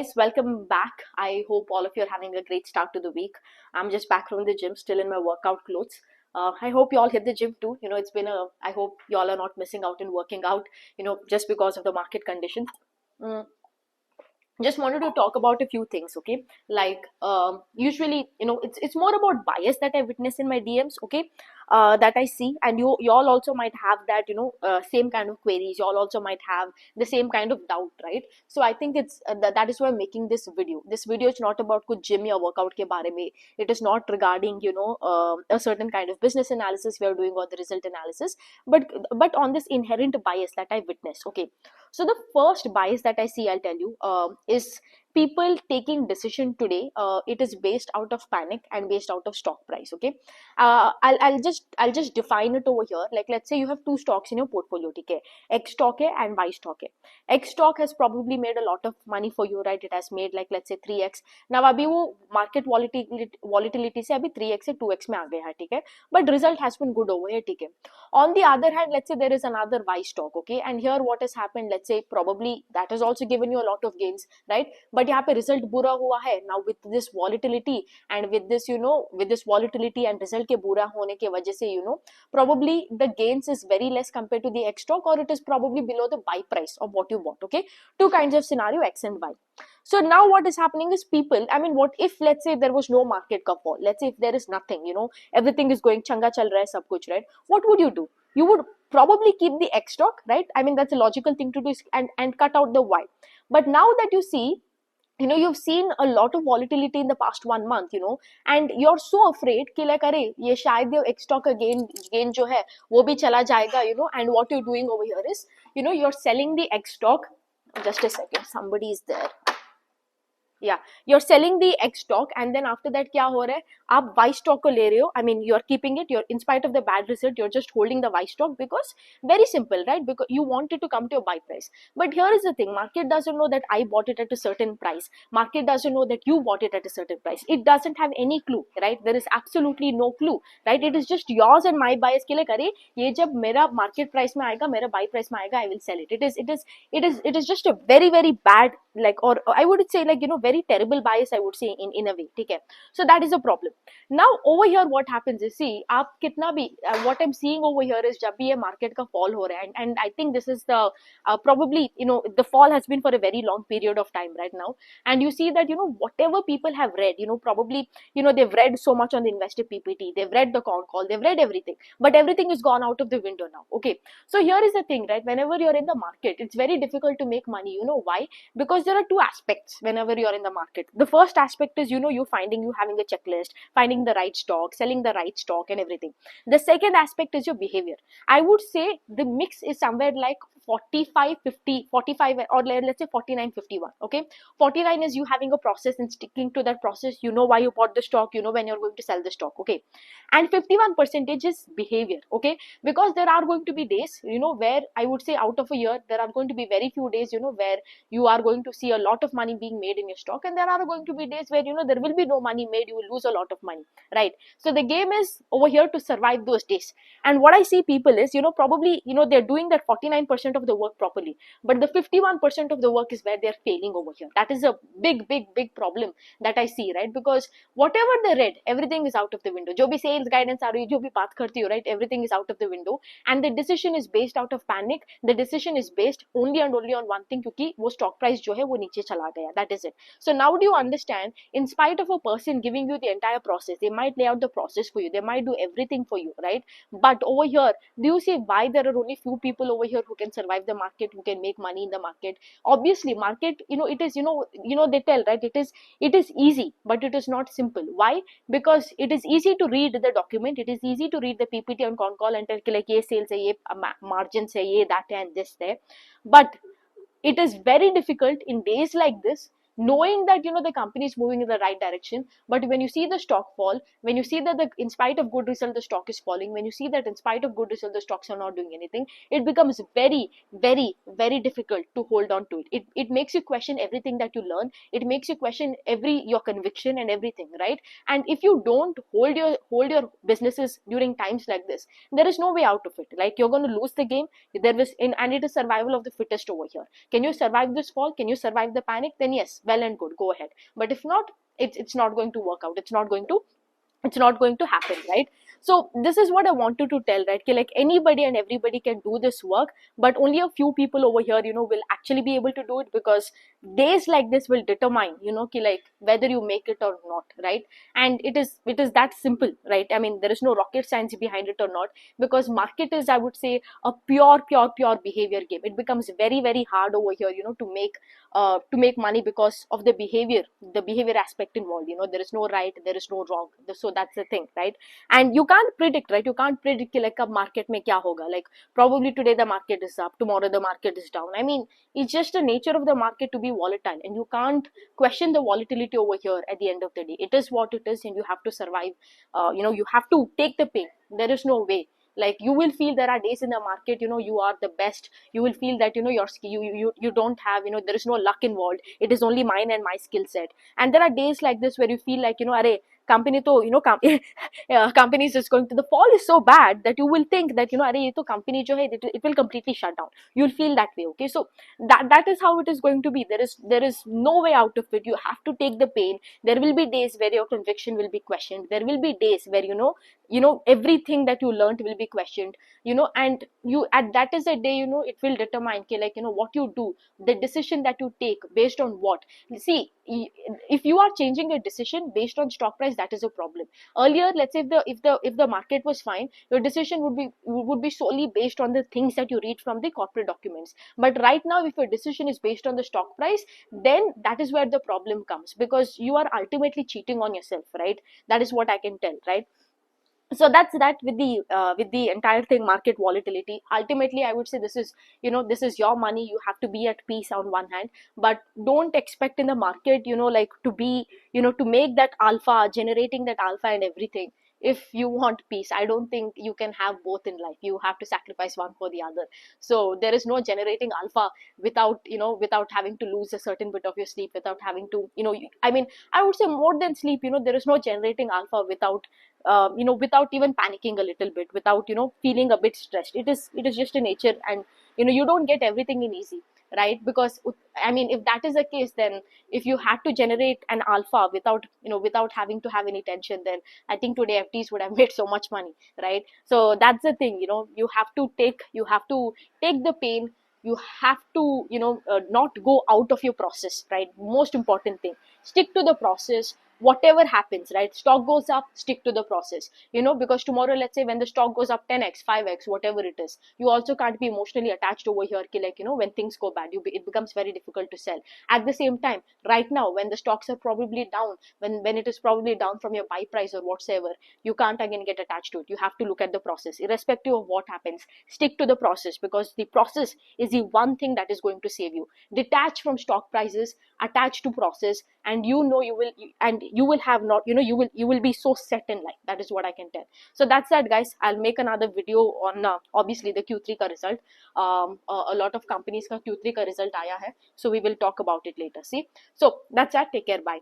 Guys, welcome back. I hope all of you are having a great start to the week. I'm just back from the gym, still in my workout clothes. I hope you all hit the gym too. I hope you all are not missing out in working out, just because of the market conditions. Mm, just wanted to talk about a few things, okay? Like usually, it's more about bias that I witness in my DMs, okay? That I see, and you all also might have that, same kind of queries. You all also might have the same kind of doubt, right? So I think that is why I'm making this video. This video is not about kuch gym or workout ke bare mein. It is not regarding a certain kind of business analysis we are doing or the result analysis, but on this inherent bias that I witness, okay? So the first bias that I see, I'll tell you, is people taking decision today. It is based out of panic and based out of stock price. Okay, I'll just define it over here. Like, let's say you have two stocks in your portfolio. Okay, X stock hai and Y stock hai. X stock has probably made a lot of money for you, right? It has made, like, let's say 3x. Now अभी वो market volatility से अभी 3x से 2x में आ गया है, ठीक है? But result has been good over here, ठीक है? On the other hand, let's say there is another Y stock, okay? And here what has happened, let's say probably that has also given you a lot of gains, right? But यहाँ पे result बुरा हुआ है. Now with this volatility and with this volatility and result के बुरा होने के वजह से, probably the gains is very less compared to the X stock, or it is probably below the buy price of what you bought, okay? Two kinds of scenario, X and Y. So now what is happening is people, I mean, what if, let's say, there was no market का fall? Let's say if there is nothing, everything is going changa chal raha hai sab kuch, right? What would you do? You would probably keep the X stock, right? I mean, that's a logical thing to do, and cut out the Y. But now that you see, you've seen a lot of volatility in the past 1 month, and you're so afraid कि like अरे ये शायद ये X stock gain जो है वो भी चला जाएगा, and what you're doing over here is, you're selling the X stock. Just a second, somebody is there. Yeah, you're selling the X stock, and then after that क्या हो रहा है, आप Y stock को ले रहे हो. I mean, you're keeping it. You're, in spite of the bad result, you're just holding the Y stock because very simple, right? Because you want it to come to a buy price. But here is the thing: market doesn't know that I bought it at a certain price. Market doesn't know that you bought it at a certain price. It doesn't have any clue, right? There is absolutely no clue, right? It is just yours and my bias के लिए करे. ये जब मेरा market price में आएगा, मेरा buy price में आएगा, I will sell it. It is just a very very bad, like, or I would say, like, very terrible bias, I would say, in a way, ठीक है? So that is a problem. Now over here what happens is, see, आप कितना भी what I'm seeing over here is जब भी ये market का fall हो रहा है, and I think this is the probably, the fall has been for a very long period of time right now, and you see that, whatever people have read, probably, they've read so much on the investor PPT, they've read the con call, they've read everything, but everything is gone out of the window now. Okay, so here is the thing, right? Whenever you're in the market, it's very difficult to make money. You know why? Because there are two aspects whenever you're in the market. The first aspect is, you having a checklist, finding the right stock, selling the right stock, and everything. The second aspect is your behavior. I would say the mix is somewhere like 45 50, 45, or let's say 49 51. Okay, 49 is you having a process and sticking to that process. You know why you bought the stock, when you're going to sell the stock. Okay, and 51% is behavior. Okay, because there are going to be days, where I would say out of a year there are going to be very few days, where you are going to see a lot of money being made in your stock, and there are going to be days where, there will be no money made, you will lose a lot of money, right? So the game is over here to survive those days. And what I see people is, probably, they're doing that 49% of the work properly, but the 51% of the work is where they're failing over here. That is a big big big problem that I see, right? Because whatever they read, everything is out of the window. जो भी sales guidance आ रही है, जो भी बात करती हो, right? Everything is out of the window, and the decision is based out of panic. The decision is based only and only on one thing, क्योंकि वो stock price जो है वो नीचे चला गया. That is it. So now do you understand? In spite of a person giving you the entire process, they might lay out the process for you, they might do everything for you, right? But over here, do you see why there are only few people over here who can survive the market, who can make money in the market? Obviously, market, it is, they tell, right? It is easy, but it is not simple. Why? Because it is easy to read the document, it is easy to read the PPT on con call and tell like ye sales hai, ye margins hai, ye that hai, and this there. But it is very difficult in days like this, knowing that, the company is moving in the right direction, but when you see the stock fall, when you see that in spite of good result the stock is falling, when you see that in spite of good result the stocks are not doing anything, it becomes very very very difficult to hold on to it makes you question everything that you learn. It makes you question your conviction and everything, right? And if you don't hold your businesses during times like this, there is no way out of it. Like, you're going to lose the game. And it is survival of the fittest over here. Can you survive this fall? Can you survive the panic? Then yes, well and good, go ahead. But if not, it's not going to work out, it's not going to happen, right? So this is what I wanted to tell, right? Ki, like, anybody and everybody can do this work, but only a few people over here, will actually be able to do it, because days like this will determine, ki, like, whether you make it or not, right? And it is that simple, right? I mean, there is no rocket science behind it or not, because market is, I would say, a pure behavior game. It becomes very, very hard over here, to make money, because of the behavior aspect involved. There is no right, there is no wrong. So that's the thing, right? And you can't predict, right? You can't predict ki, like, a market mein kya hoga. Like, probably today the market is up, tomorrow the market is down. I mean, it's just the nature of the market to be volatile, and you can't question the volatility over here. At the end of the day, it is what it is, and you have to survive. You have to take the pain. There is no way. Like, you will feel there are days in the market, you are the best. You will feel that, you don't have, there is no luck involved. It is only mine and my skill set. And there are days like this where you feel like, array company to, company is just going to, the fall is so bad that you will think that, array ye to company jo hai, it will completely shut down. You'll feel that way. Okay, so that is how it is going to be. There is no way out of it. You have to take the pain. There will be days where your conviction will be questioned. There will be days where, everything that you learned will be questioned. And you at that is a day, it will determine, okay, like, what you do, the decision that you take based on what. See, if you are changing a decision based on stock price, that is a problem. Earlier, let's say, if the market was fine, your decision would be solely based on the things that you read from the corporate documents. But right now, if your decision is based on the stock price, then that is where the problem comes, because you are ultimately cheating on yourself, right? That is what I can tell, right? So that's that with the entire thing, market volatility. Ultimately, I would say, this is your money. You have to be at peace on one hand, but don't expect in the market, like, to be, to make that alpha, generating that alpha and everything. If you want peace, I don't think you can have both in life. You have to sacrifice one for the other. So there is no generating alpha without having to lose a certain bit of your sleep, without having to, I mean, I would say, more than sleep, there is no generating alpha without even panicking a little bit, without, feeling a bit stressed. It is just a nature. And you don't get everything in easy, right? Because, I mean, if that is the case, then if you had to generate an alpha without having to have any tension, then I think today FTs would have made so much money, right? So that's the thing. You have to take the pain. You have to, not go out of your process, right? Most important thing, stick to the process. Whatever happens, right? Stock goes up, stick to the process. Because tomorrow, let's say, when the stock goes up 10x, 5x, whatever it is, you also can't be emotionally attached over here. Like, when things go bad, it becomes very difficult to sell. At the same time, right now, when the stocks are probably down, when it is probably down from your buy price or whatsoever, you can't again get attached to it. You have to look at the process. Irrespective of what happens, stick to the process, because the process is the one thing that is going to save you. Detach from stock prices, attach to process, and you will have not, you will be so set in life. That is what I can tell. So that's that, guys. I'll make another video on, obviously, the Q3 ka result. A lot of companies ka Q3 ka result aaya hai, so we will talk about it later. See, so that's that. Take care. Bye.